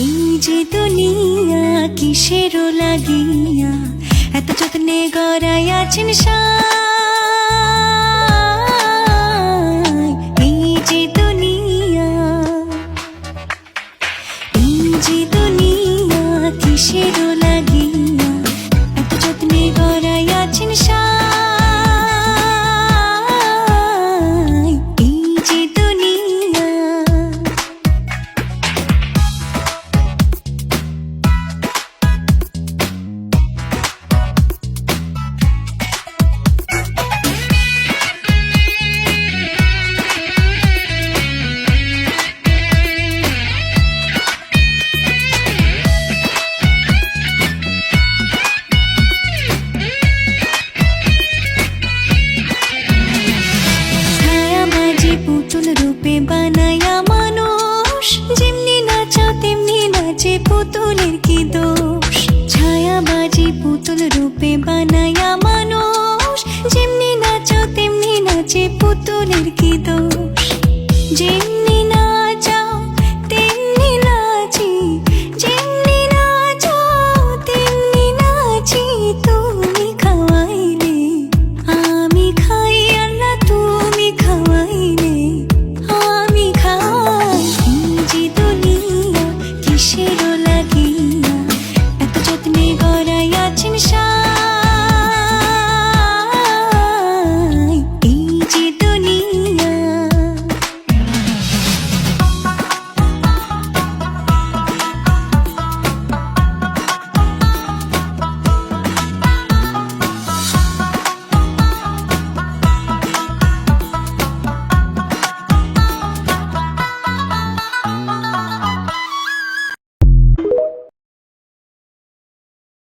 এই যে দুনিয়া কিসের লাগিয়া এত যত্নে গড়াইয়াছেন সাই। এই যে দুনিয়া, এই যে দুনিয়া কিসের লাগিয়া এত যত্নে গড়াইয়াছেন সাই। এই যে দুনিয়া, পুতুল রূপে বানায়া মানুষ, যেমনি নাচাও তেমনি নাচে, পুতুলের কি দোষ। ছায়াবাজি পুতুল রূপে বানায়া মানুষ, যেমনি নাচাও তেমনি নাচে, পুতুলের কি দোষ। যেমনি